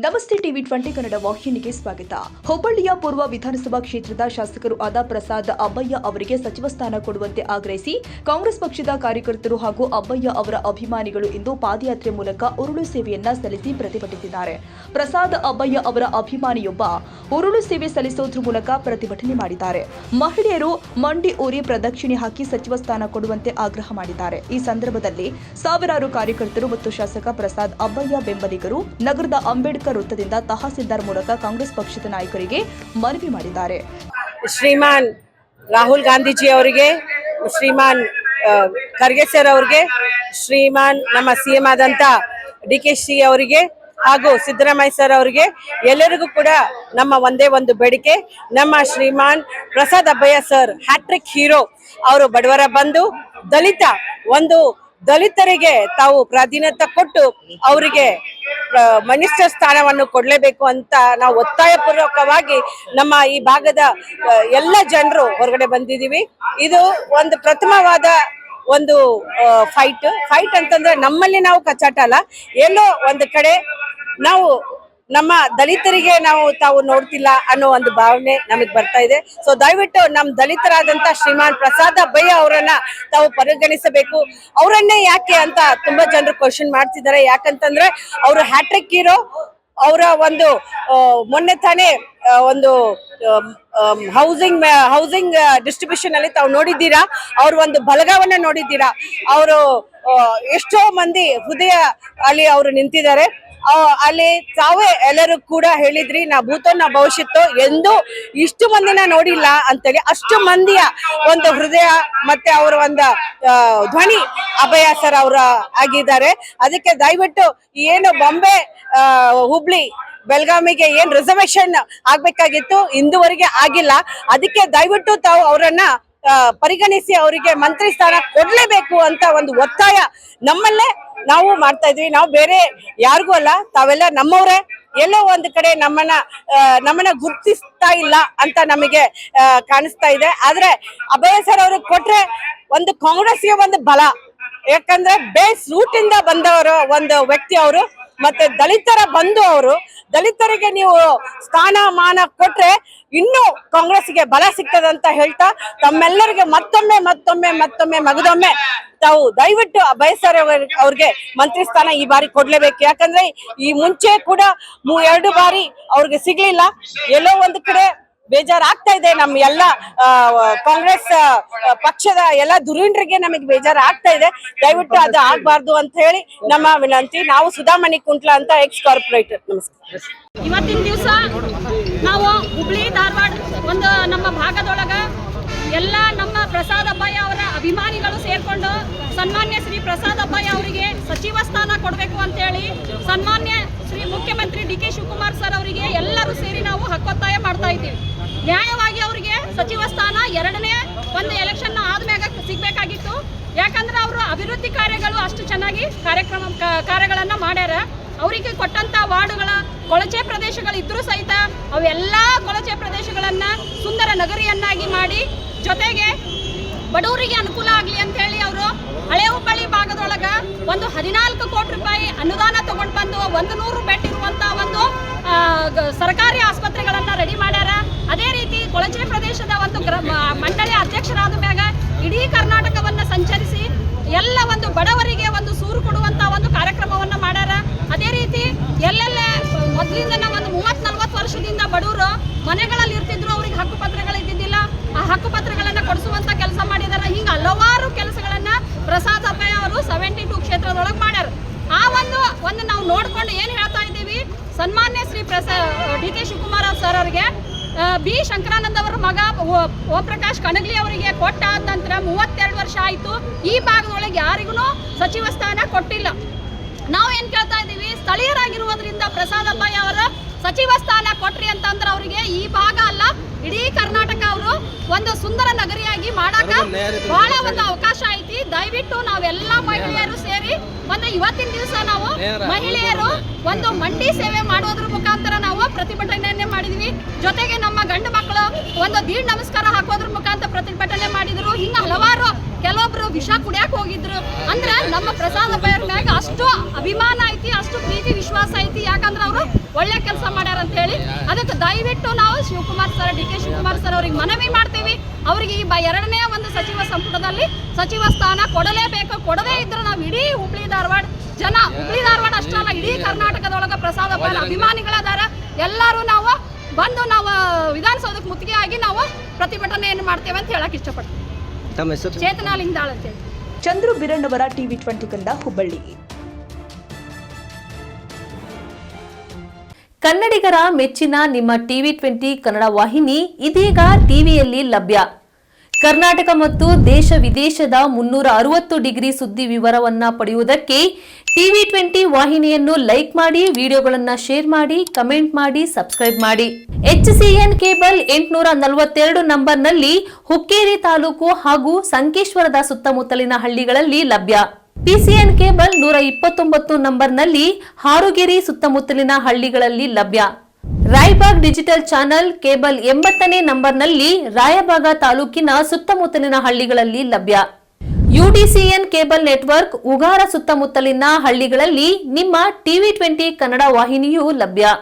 ನಮಸ್ತೆ ಟಿವಿ 20 ಕನ್ನಡ ವಾಹಿನಿಗೆ ಸ್ವಾಗತ. ಹುಬ್ಬಳ್ಳಿಯ ಪೂರ್ವ ವಿಧಾನಸಭಾ ಕ್ಷೇತ್ರದ ಶಾಸಕರು ಆದ ಪ್ರಸಾದ್ ಅಬ್ಬಯ್ಯ ಅವರಿಗೆ ಸಚಿವ ಸ್ಥಾನ ಕೊಡುವಂತೆ ಆಗ್ರಹಿಸಿ ಕಾಂಗ್ರೆಸ್ ಪಕ್ಷದ ಕಾರ್ಯಕರ್ತರು ಹಾಗೂ ಅಬ್ಬಯ್ಯ ಅವರ ಅಭಿಮಾನಿಗಳು ಇಂದು ಪಾದಯಾತ್ರೆ ಮೂಲಕ ಉರುಳು ಸೇವೆಯನ್ನ ಸಲ್ಲಿಸಿ ಪ್ರತಿಭಟಿಸಿದ್ದಾರೆ. ಪ್ರಸಾದ್ ಅಬ್ಬಯ್ಯ ಅವರ ಅಭಿಮಾನಿಯೊಬ್ಬ ಉರುಳು ಸೇವೆ ಸಲ್ಲಿಸುವುದರ ಮೂಲಕ ಪ್ರತಿಭಟನೆ ಮಾಡಿದ್ದಾರೆ. ಮಹಿಳೆಯರು ಮಂಡಿ ಊರಿ ಪ್ರದಕ್ಷಿಣೆ ಹಾಕಿ ಸಚಿವ ಸ್ಥಾನ ಕೊಡುವಂತೆ ಆಗ್ರಹ ಮಾಡಿದ್ದಾರೆ. ಈ ಸಂದರ್ಭದಲ್ಲಿ ಸಾವಿರಾರು ಕಾರ್ಯಕರ್ತರು ಮತ್ತು ಶಾಸಕ ಪ್ರಸಾದ್ ಅಬ್ಬಯ್ಯ ಬೆಂಬಲಿಗರು ನಗರದ ಅಂಬೇಡ್ಕರ್ ವೃತ್ತದಿಂದ ತಹಸೀಲ್ದಾರ್ ಮೂಲಕ ಕಾಂಗ್ರೆಸ್ ಪಕ್ಷದ ನಾಯಕರಿಗೆ ಮನವಿ ಮಾಡಿದ್ದಾರೆ. ಶ್ರೀಮಾನ್ ರಾಹುಲ್ ಗಾಂಧೀಜಿ ಅವರಿಗೆ, ಶ್ರೀಮಾನ್ ಖರ್ಗೆ ಸರ್ ಅವರಿಗೆ, ಶ್ರೀಮಾನ್ ನಮ್ಮ ಸಿಎಂ ಆದಂತ ಡಿ.ಕೆ.ಶಿ ಅವರಿಗೆ ಹಾಗೂ ಸಿದ್ದರಾಮಯ್ಯ ಸರ್ ಅವರಿಗೆ ಎಲ್ಲರಿಗೂ ಕೂಡ ನಮ್ಮ ಒಂದೇ ಒಂದು ಬೇಡಿಕೆ, ನಮ್ಮ Shriman Prasad Abbayya sir hattrick hero ಅವರು ಬಡವರ ಬಂಧು, ದಲಿತರಿಗೆ ತಾವು ಪ್ರಾಧಾನ್ಯತೆ ಕೊಟ್ಟು ಅವರಿಗೆ ಮಿನಿಸ್ಟರ್ ಸ್ಥಾನವನ್ನು ಕೊಡಲೇಬೇಕು ಅಂತ ನಾವು ಒತ್ತಾಯಪೂರ್ವಕವಾಗಿ ನಮ್ಮ ಈ ಭಾಗದ ಎಲ್ಲ ಜನರು ಹೊರಗಡೆ ಬಂದಿದ್ದೀವಿ. ಇದು ಒಂದು ಪ್ರಥಮವಾದ ಒಂದು ಫೈಟ್ ಅಂತಂದ್ರೆ ನಮ್ಮಲ್ಲಿ ನಾವು ಕಚ್ಚಾಟ ಅಲ್ಲ, ಎಲ್ಲೋ ಒಂದು ಕಡೆ ನಾವು ನಮ್ಮ ದಲಿತರಿಗೆ ತಾವು ನೋಡ್ತಿಲ್ಲ ಅನ್ನೋ ಒಂದು ಭಾವನೆ ನಮಗೆ ಬರ್ತಾ ಇದೆ. ಸೊ ದಯವಿಟ್ಟು ನಮ್ಮ ದಲಿತರಾದಂತ ಶ್ರೀಮಾನ್ ಪ್ರಸಾದ್ ಅಬ್ಬಯ್ಯ ಅವರನ್ನ ತಾವು ಪರಿಗಣಿಸಬೇಕು. ಅವರನ್ನೇ ಯಾಕೆ ಅಂತ ತುಂಬಾ ಜನರು ಕ್ವಶನ್ ಮಾಡ್ತಿದ್ದಾರೆ. ಯಾಕಂತಂದ್ರೆ ಅವರು ಹ್ಯಾಟ್ರಿಕ್ ಹೀರೋ. ಅವರ ಒಂದು ಮೊನ್ನೆ ತಾನೇ ಒಂದು ಹೌಸಿಂಗ್ ಡಿಸ್ಟ್ರಿಬ್ಯೂಷನ್ ಅಲ್ಲಿ ತಾವು ನೋಡಿದ್ದೀರಾ, ಅವ್ರ ಒಂದು ಬಲಗವನ್ನ ನೋಡಿದ್ದೀರಾ. ಅವರು ಎಷ್ಟೋ ಮಂದಿ ಹೃದಯ ಅಲ್ಲಿ ಅವರು ನಿಂತಿದ್ದಾರೆ. ಅಲ್ಲಿ ತಾವೇ ಎಲ್ಲರೂ ಕೂಡ ಹೇಳಿದ್ರಿ, ನಾ ಭೂತೋ ನಾ ಭವಿಷ್ಯತ್ತು ಎಂದು ಇಷ್ಟು ಮಂದಿನ ನೋಡಿಲ್ಲ ಅಂತೇಳಿ. ಅಷ್ಟು ಮಂದಿಯ ಒಂದು ಹೃದಯ ಮತ್ತೆ ಅವರ ಒಂದು ಧ್ವನಿ ಅಬ್ಬಯ್ಯ ಸರ್ ಅವರ ಆಗಿದ್ದಾರೆ. ಅದಕ್ಕೆ ದಯವಿಟ್ಟು ಏನು ಬಾಂಬೆ, ಹುಬ್ಳಿ, ಬೆಳಗಾವಿಗೆ ಏನ್ ರಿಸರ್ವೇಶನ್ ಆಗ್ಬೇಕಾಗಿತ್ತು ಇಂದುವರೆಗೆ ಆಗಿಲ್ಲ. ಅದಕ್ಕೆ ದಯವಿಟ್ಟು ತಾವು ಅವರನ್ನ ಪರಿಗಣಿಸಿ ಅವರಿಗೆ ಮಂತ್ರಿ ಸ್ಥಾನ ಕೊಡ್ಲೇಬೇಕು ಅಂತ ಒಂದು ಒತ್ತಾಯ ನಮ್ಮಲ್ಲೇ ನಾವು ಮಾಡ್ತಾ ಇದ್ವಿ. ನಾವು ಬೇರೆ ಯಾರಿಗೂ ಅಲ್ಲ, ತಾವೆಲ್ಲ ನಮ್ಮವ್ರೆ. ಎಲ್ಲೋ ಒಂದು ಕಡೆ ನಮ್ಮನ್ನ ಗುರುತಿಸ್ತಾ ಇಲ್ಲ ಅಂತ ನಮಗೆ ಕಾಣಿಸ್ತಾ ಇದೆ. ಆದ್ರೆ ಅಬ್ಬಯ್ಯ ಸರ್ ಅವ್ರಿಗೆ ಕೊಟ್ರೆ ಒಂದು ಕಾಂಗ್ರೆಸ್ಗೆ ಒಂದು ಬಲ. ಯಾಕಂದ್ರೆ ಬೇಸ್ ರೂಟ್ ಇಂದ ಬಂದವರು ಒಂದು ವ್ಯಕ್ತಿ ಅವರು, ಮತ್ತೆ ದಲಿತರ ಬಂಧು ಅವರು. ದಲಿತರಿಗೆ ನೀವು ಸ್ಥಾನಮಾನ ಕೊಟ್ರೆ ಇನ್ನೂ ಕಾಂಗ್ರೆಸ್ಗೆ ಬಲ ಸಿಗ್ತದಂತ ಹೇಳ್ತಾ ತಮ್ಮೆಲ್ಲರಿಗೆ ಮತ್ತೊಮ್ಮೆ ಮಗದೊಮ್ಮೆ ತಾವು ದಯವಿಟ್ಟು ಅಬ್ಬಯ್ಯ ಸರ್ ಅವ್ರಿಗೆ ಮಂತ್ರಿ ಸ್ಥಾನ ಈ ಬಾರಿ ಕೊಡ್ಲೇಬೇಕು. ಯಾಕಂದ್ರೆ ಈ ಮುಂಚೆ ಕೂಡ 2 ಬಾರಿ ಅವ್ರಿಗೆ ಸಿಗ್ಲಿಲ್ಲ. ಎಲ್ಲೋ ಒಂದು ಕಡೆ ಬೇಜಾರಾಗ್ತಾ ಇದೆ. ನಮ್ಮ ಎಲ್ಲ ಕಾಂಗ್ರೆಸ್ ಪಕ್ಷದ ಎಲ್ಲ ಧುರೀಣರಿಗೆ ನಮಗೆ ಬೇಜಾರಾಗ್ತಾ ಇದೆ. ದಯವಿಟ್ಟು ಅದು ಆಗ್ಬಾರ್ದು ಅಂತ ಹೇಳಿ ನಮ್ಮ ವಿನಂತಿ. ನಾವು ಸುಧಾಮಣಿ ಕುಂಟ್ಲ ಅಂತ ಎಕ್ಸ್ ಕಾರ್ಪೊರೇಟರ್. ನಮಸ್ಕಾರ. ಇವತ್ತಿನ ದಿವಸ ನಾವು ಹುಬ್ಳಿ ಧಾರವಾಡ ಒಂದು ನಮ್ಮ ಭಾಗದೊಳಗ ಎಲ್ಲ ನಮ್ಮ ಪ್ರಸಾದ್ ಅಬ್ಬಯ್ಯ ಅವರ ಅಭಿಮಾನಿಗಳು ಸೇರ್ಕೊಂಡು ಸನ್ಮಾನ್ಯ ಶ್ರೀ ಪ್ರಸಾದ್ ಅಬ್ಬಯ್ಯ ಅವರಿಗೆ ಸಚಿವ ಸ್ಥಾನ ಕೊಡಬೇಕು ಅಂತೇಳಿ ಸನ್ಮಾನ್ಯ ಶ್ರೀ ಮುಖ್ಯಮಂತ್ರಿ ಡಿ.ಕೆ. ಶಿವಕುಮಾರ್ ಸರ್ ಅವರಿಗೆ ಎಲ್ಲರೂ ಸೇರಿ ನಾವು ಹಕ್ಕೊತ್ತಾಯ ಮಾಡ್ತಾ ಇದ್ದೀವಿ. ನ್ಯಾಯವಾಗಿ ಅವರಿಗೆ ಸಚಿವ ಸ್ಥಾನ 2ನೇ ಒಂದು ಎಲೆಕ್ಷನ್ ಆದ್ಮ್ಯಾಗ ಸಿಗ್ಬೇಕಾಗಿತ್ತು. ಯಾಕಂದ್ರೆ ಅವರು ಅಭಿವೃದ್ಧಿ ಕಾರ್ಯಗಳು ಅಷ್ಟು ಚೆನ್ನಾಗಿ ಕಾರ್ಯಗಳನ್ನ ಮಾಡ್ಯಾರ. ಅವರಿಗೆ ಕೊಟ್ಟಂತ ವಾರ್ಡುಗಳ ಕೊಳಚೆ ಪ್ರದೇಶಗಳಿದ್ರೂ ಸಹಿತ ಅವೆಲ್ಲ ಕೊಳಚೆ ಪ್ರದೇಶಗಳನ್ನ ಸುಂದರ ನಗರಿಯನ್ನಾಗಿ ಮಾಡಿ, ಜೊತೆಗೆ ಬಡವರಿಗೆ ಅನುಕೂಲ ಆಗಲಿ ಅಂತ ಹೇಳಿ ಅವರು ಹಳೆ ಹುಬ್ಬಳ್ಳಿ ಭಾಗದೊಳಗ ಒಂದು 14 ಕೋಟಿ ರೂಪಾಯಿ ಅನುದಾನ ತಗೊಂಡು ಬಂದು 100 ಬೆಡ್ ಇರುವಂತ ಒಂದು ಸರ್ಕಾರಿ ಆಸ್ಪತ್ರೆಗಳನ್ನ ರೆಡಿ ಮಾಡ್ಯಾರ. ಅದೇ ರೀತಿ ಕೊಳಚೆ ಪ್ರದೇಶದ ಒಂದು ಮಂಡಳಿ ಅಧ್ಯಕ್ಷರಾದ ಮ್ಯಾಗ ಇಡೀ ಕರ್ನಾಟಕವನ್ನ ಸಂಚರಿಸಿ ಎಲ್ಲ ಒಂದು ಬಡವರಿಗೆ ಒಂದು ಸೂರು ಕೊಡುವಂತ ಒಂದು ಕಾರ್ಯಕ್ರಮವನ್ನ ಮಾಡ್ಯಾರ. ಅದೇ ರೀತಿ ಎಲ್ಲೆಲ್ಲ ಮೊದಲಿಂದ ಒಂದು 30-40 ವರ್ಷದಿಂದ ಬಡವರು ಮನೆಗಳಲ್ಲಿ ಇರ್ತಿದ್ರು, ಅವ್ರಿಗೆ ಹಕ್ಕುಪತ್ರಗಳು ಇದ್ದಿದ್ದಿಲ್ಲ. ಆ ಹಕ್ಕುಪತ್ರಗಳನ್ನ ಕೊಡಿಸುವಂತ ಕೆಲಸ ಮಾಡಿದಾರೆ. ಹಿಂಗ ಹಲವಾರು ಕೆಲಸಗಳನ್ನ ಪ್ರಸಾದ್ ಅಬ್ಬಯ್ಯ ಅವರು 72 ಕ್ಷೇತ್ರದೊಳಗೆ ಮಾಡ್ಯಾರ. ಆ ಒಂದು ನಾವು ನೋಡ್ಕೊಂಡು ಏನ್ ಹೇಳ್ತಾ ಇದ್ದೀವಿ, ಸನ್ಮಾನ್ಯ ಶ್ರೀ ಡಿ.ಕೆ. ಶಿವಕುಮಾರ್ ಸರ್ ಅವರಿಗೆ ಬಿ ಶಂಕರಾನಂದ್ ಅವರ ಮಗ ಓಂ ಪ್ರಕಾಶ್ ಕಣಗಲಿ ಅವರಿಗೆ ಕೊಟ್ಟಾದ ನಂತರ 32 ವರ್ಷ ಆಯ್ತು. ಈ ಭಾಗದೊಳಗೆ ಯಾರಿಗೂ ಸಚಿವ ಸ್ಥಾನ ಕೊಟ್ಟಿಲ್ಲ. ನಾವು ಏನ್ ಕೇಳ್ತಾ ಇದ್ದೀವಿ, ಸ್ಥಳೀಯರಾಗಿರುವುದರಿಂದ ಪ್ರಸಾದ್ ಅಬ್ಬಯ್ಯ ಅವರ ಸಚಿವ ಸ್ಥಾನ ಕೊಟ್ರಿ ಅಂತಂದ್ರೆ ಅವರಿಗೆ ಈ ಭಾಗ ಅಲ್ಲ, ಇಡೀ ಕರ್ನಾಟಕ ಅವರು ಒಂದು ಸುಂದರ ನಗರಿಯಾಗಿ ಮಾಡಾಕ ಬಹಳ ಒಂದು ಅವಕಾಶ ಐತಿ. ದಯವಿಟ್ಟು ನಾವೆಲ್ಲ ಮಹಿಳೆಯರು ಸೇರಿ ಇವತ್ತಿನ ದಿವಸ ನಾವು ಮಹಿಳೆಯರು ಒಂದು ಮಂಡಿ ಸೇವೆ ಮಾಡೋದ್ರ ಮುಖಾಂತರ ನಾವು ಪ್ರತಿಭಟನೆಯನ್ನೇ ಮಾಡಿದ್ವಿ. ಜೊತೆಗೆ ನಮ್ಮ ಗಂಡು ಮಕ್ಕಳು ಒಂದು ದೀಡ್ ನಮಸ್ಕಾರ ಹಾಕೋದ್ರ ಮುಖಾಂತರ ಪ್ರತಿಭಟನೆ ಮಾಡಿದ್ರು. ಹಿಂಗ ಹಲವಾರು ಕೆಲವೊಬ್ರು ವಿಷ ಕುಡಿಯಾಕ ಹೋಗಿದ್ರು. ಅಂದ್ರೆ ನಮ್ಮ ಪ್ರಸಾದ್ ಅಬ್ಬಯ್ಯ ಮ್ಯಾಗ ಅಷ್ಟು ಅಷ್ಟು ಅಭಿಮಾನ ಐತಿ, ಅಷ್ಟು ಪ್ರೀತಿ ವಿಶ್ವಾಸ ಐತಿ. ಯಾಕಂದ್ರೆ ಅವರು ಒಳ್ಳೆ ಕೆಲಸ ಮಾಡ್ಯಾರ ಅಂತ ಹೇಳಿ ಅದಕ್ಕೆ ದಯವಿಟ್ಟು ನಾವು Shivakumar sir, D K Shivakumar sir ಅವರಿಗೆ ಮನವಿ ಮಾಡ್ತೀವಿ. ಅವರಿಗೆ ಈ ಎರಡನೇ ಒಂದು ಸಚಿವ ಸಂಪುಟದಲ್ಲಿ ಸಚಿವ ಸ್ಥಾನ ಕೊಡಲೇಬೇಕು. ಕೊಡದೇ ಇದ್ರೆ ನಾವು ಇಡೀ ಹುಬ್ಳಿ ಧಾರವಾಡ ಜನ, ಹುಬ್ಳಿ ಧಾರವಾಡ ಅಷ್ಟೇ ಅಲ್ಲ ಇಡೀ ಕರ್ನಾಟಕದೊಳಗೆ ಪ್ರಸಾದ ಅಬ್ಬಯ್ಯ ಅಭಿಮಾನಿಗಳದಾರ. ಎಲ್ಲರೂ ನಾವು ಬಂದು ನಾವು ವಿಧಾನಸೌಧಕ್ಕೆ ಮುತ್ತಿಗೆ ಆಗಿ ನಾವು ಪ್ರತಿಭಟನೆಯನ್ನು ಮಾಡ್ತೇವೆ ಅಂತ ಹೇಳಕ್ ಇಷ್ಟಪಡ್ತೀವಿ. ಚೇತನಾ ಲಿಂಗದಾಳ್ ಅಂತ ಹೇಳಿ. ಚಂದ್ರು ಬಿರಣ್ಣವರ ಟಿವಿ 20 ಕನ್ನಡ, ಹುಬ್ಬಳ್ಳಿ. ಕನ್ನಡಿಗರ ಮೆಚ್ಚಿನ ನಿಮ್ಮ ಟಿವಿ 20 ಕನ್ನಡ ವಾಹಿನಿ ಇದೀಗ ಟಿವಿಯಲ್ಲಿ ಲಭ್ಯ. ಕರ್ನಾಟಕ ಮತ್ತು ದೇಶ ವಿದೇಶದ 360 ಡಿಗ್ರಿ ಸುದ್ದಿ ವಿವರವನ್ನ ಪಡೆಯುವುದಕ್ಕೆ ಟಿವಿ 20 ವಾಹಿನಿಯನ್ನು ಲೈಕ್ ಮಾಡಿ, ವಿಡಿಯೋಗಳನ್ನು ಶೇರ್ ಮಾಡಿ, ಕಮೆಂಟ್ ಮಾಡಿ, ಸಬ್ಸ್ಕ್ರೈಬ್ ಮಾಡಿ. HCN ಕೇಬಲ್ 842 ನಂಬರ್ನಲ್ಲಿ ಹುಕ್ಕೇರಿ ತಾಲೂಕು ಹಾಗೂ ಸಂಕೇಶ್ವರದ ಸುತ್ತಮುತ್ತಲಿನ ಹಳ್ಳಿಗಳಲ್ಲಿ ಲಭ್ಯ. PCN ಕೇಬಲ್ 129 ನಂಬರ್ನಲ್ಲಿ ಹಾರುಗೆರೆ ಸುತ್ತಮುತ್ತಲಿನ ಹಳ್ಳಿಗಳಲ್ಲಿ ಲಭ್ಯ. ರಾಯಬಾಗ್ ಡಿಜಿಟಲ್ ಚಾನೆಲ್ ಕೇಬಲ್ 80ನೇ ನಂಬರ್ನಲ್ಲಿ ರಾಯಬಾಗ ತಾಲೂಕಿನ ಸುತ್ತಮುತ್ತಲಿನ ಹಳ್ಳಿಗಳಲ್ಲಿ ಲಭ್ಯ. UDCN ಕೇಬಲ್ ನೆಟ್ವರ್ಕ್ ಉಗಾರ ಸುತ್ತಮುತ್ತಲಿನ ಹಳ್ಳಿಗಳಲ್ಲಿ ನಿಮ್ಮ ಟಿವಿ 20 ಕನ್ನಡ ವಾಹಿನಿಯೂ ಲಭ್ಯ.